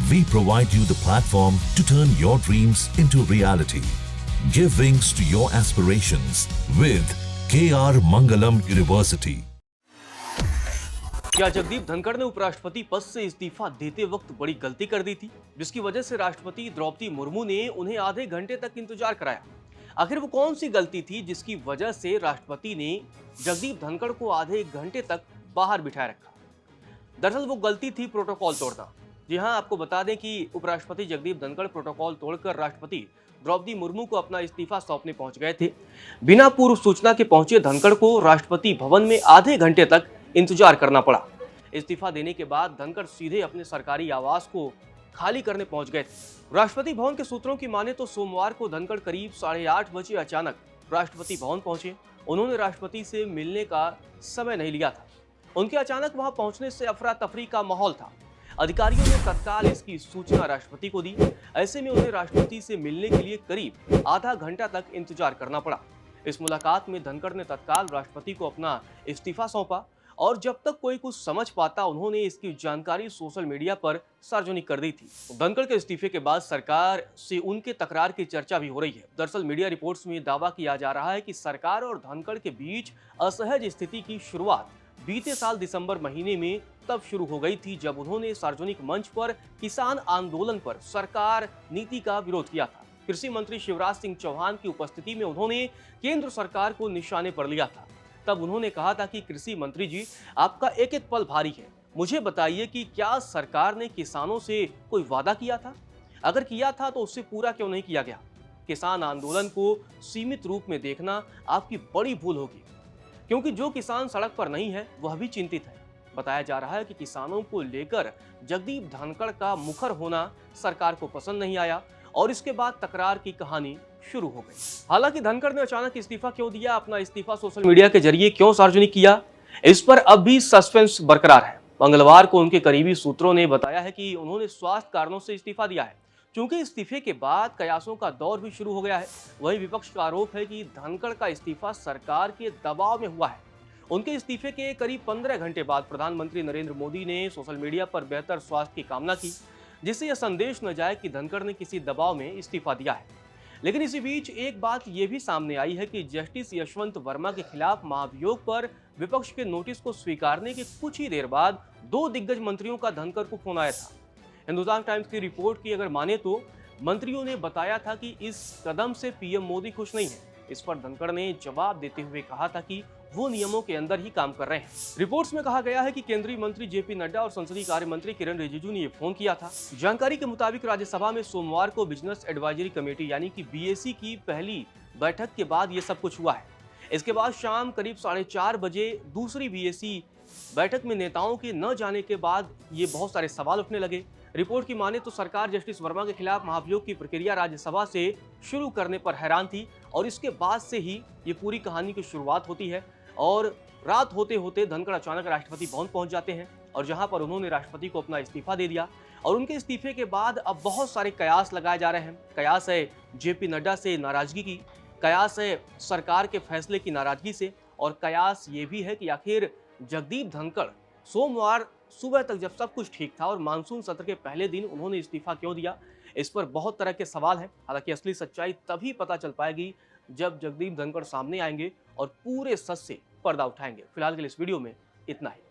We provide you the platform to turn your dreams into reality. Give wings to your aspirations with KR Mangalam University. क्या जगदीप धनखड़ ने उपराष्ट्रपति पद से इस्तीफा देते वक्त बड़ी गलती कर दी थी, जिसकी वजह से राष्ट्रपति द्रौपदी मुर्मू ने उन्हें आधे घंटे तक इंतजार कराया? आखिर वो कौन सी गलती थी जिसकी वजह से राष्ट्रपति ने जगदीप धनखड़ को आधे घंटे तक बाहर बिठाए रखा? दरअसल वो गलती थी प्रोटोकॉल तोड़ना। जी हाँ, आपको बता दें कि उपराष्ट्रपति जगदीप धनखड़ प्रोटोकॉल तोड़कर राष्ट्रपति द्रौपदी मुर्मू को अपना इस्तीफा सौंपने पहुंच गए थे। बिना पूर्व सूचना के पहुंचे धनखड़ को राष्ट्रपति भवन में आधे घंटे तक इंतजार करना पड़ा। इस्तीफा देने के बाद धनखड़ सीधे अपने सरकारी आवास को खाली करने पहुंच गए थे। राष्ट्रपति भवन के सूत्रों की माने तो सोमवार को धनखड़ करीब 8:30 बजे अचानक राष्ट्रपति भवन पहुंचे। उन्होंने राष्ट्रपति से मिलने का समय नहीं लिया था। उनके अचानक वहां पहुंचने से अफरा तफरी का माहौल था। अधिकारियों ने तत्काल इसकी सूचना राष्ट्रपति को दी। ऐसे में उन्हें राष्ट्रपति से मिलने के लिए करीब आधा घंटा तक इंतजार करना पड़ा। इस मुलाकात में धनखड़ ने तत्काल राष्ट्रपति को अपना इस्तीफा सौंपा और जब तक कोई कुछ समझ पाता उन्होंने इसकी जानकारी सोशल मीडिया पर सार्वजनिक कर दी थी। धनखड़ के इस्तीफे के बाद सरकार से उनके तकरार की चर्चा भी हो रही है। दरअसल मीडिया रिपोर्ट्स में दावा किया जा रहा है कि सरकार और धनखड़ के बीच असहज स्थिति की शुरुआत बीते साल दिसंबर महीने में तब शुरू हो गई थी, जब उन्होंने सार्वजनिक मंच पर किसान आंदोलन पर सरकार नीति का विरोध किया था। कृषि मंत्री शिवराज सिंह चौहान की उपस्थिति में उन्होंने केंद्र सरकार को निशाने पर लिया था। तब उन्होंने कहा था कि कृषि मंत्री जी, आपका एक एक पल भारी है। मुझे बताइए कि क्या सरकार ने किसानों से कोई वादा किया था? अगर किया था तो उससे पूरा क्यों नहीं किया गया? किसान आंदोलन को सीमित रूप में देखना आपकी बड़ी भूल होगी, क्योंकि जो किसान सड़क पर नहीं है वह भी चिंतित है। बताया जा रहा है कि किसानों को लेकर जगदीप धनखड़ का मुखर होना सरकार को पसंद नहीं आया और इसके बाद तकरार की कहानी शुरू हो गई। हालांकि धनखड़ ने अचानक इस्तीफा क्यों दिया, अपना इस्तीफा सोशल मीडिया के जरिए क्यों सार्वजनिक किया, इस पर अब भी सस्पेंस बरकरार है। मंगलवार को उनके करीबी सूत्रों ने बताया है कि उन्होंने स्वास्थ्य कारणों से इस्तीफा दिया है। क्योंकि इस्तीफे के बाद कयासों का दौर भी शुरू हो गया है। वहीं विपक्ष का आरोप है कि धनखड़ का इस्तीफा सरकार के दबाव में हुआ है। उनके इस्तीफे के करीब 15 घंटे बाद प्रधानमंत्री नरेंद्र मोदी ने सोशल मीडिया पर बेहतर स्वास्थ्य की कामना की, जिससे यह संदेश न जाए कि धनखड़ ने किसी दबाव में इस्तीफा दिया है। लेकिन इसी बीच एक बात यह भी सामने आई है कि जस्टिस यशवंत वर्मा के खिलाफ महाभियोग पर विपक्ष के नोटिस को स्वीकारने के कुछ ही देर बाद 2 दिग्गज मंत्रियों का धनखड़ को फोन आया था। हिंदुस्तान टाइम्स की रिपोर्ट की अगर माने तो मंत्रियों ने बताया था कि इस कदम से पीएम मोदी खुश नहीं है। इस पर धनखड़ ने जवाब देते हुए कहा था कि वो नियमों के अंदर ही काम कर रहे हैं। रिपोर्ट्स में कहा गया है कि केंद्रीय मंत्री जेपी नड्डा और संसदीय कार्य मंत्री किरण रिजिजू ने ये फोन किया था। जानकारी के मुताबिक राज्यसभा में सोमवार को बिजनेस एडवाइजरी कमेटी यानी कि बीएसी की पहली बैठक के बाद ये सब कुछ हुआ है। इसके बाद शाम करीब 4:30 बजे दूसरी बीएसी बैठक में नेताओं के न जाने के बाद ये बहुत सारे सवाल उठने लगे। रिपोर्ट की माने तो सरकार जस्टिस वर्मा के खिलाफ महाभियोग की प्रक्रिया राज्यसभा से शुरू करने पर हैरान थी और इसके बाद से ही ये पूरी कहानी की शुरुआत होती है। और रात होते होते धनखड़ अचानक राष्ट्रपति भवन पहुंच जाते हैं और जहां पर उन्होंने राष्ट्रपति को अपना इस्तीफा दे दिया। और उनके इस्तीफे के बाद अब बहुत सारे कयास लगाए जा रहे हैं। कयास है जेपी नड्डा से नाराजगी की, कयास है सरकार के फैसले की नाराजगी से, और कयास ये भी है कि आखिर जगदीप धनखड़ सोमवार सुबह तक जब सब कुछ ठीक था और मानसून सत्र के पहले दिन उन्होंने इस्तीफा क्यों दिया, इस पर बहुत तरह के सवाल हैं। हालांकि असली सच्चाई तभी पता चल पाएगी जब जगदीप धनखड़ सामने आएंगे और पूरे सच से पर्दा उठाएंगे। फिलहाल के लिए इस वीडियो में इतना ही।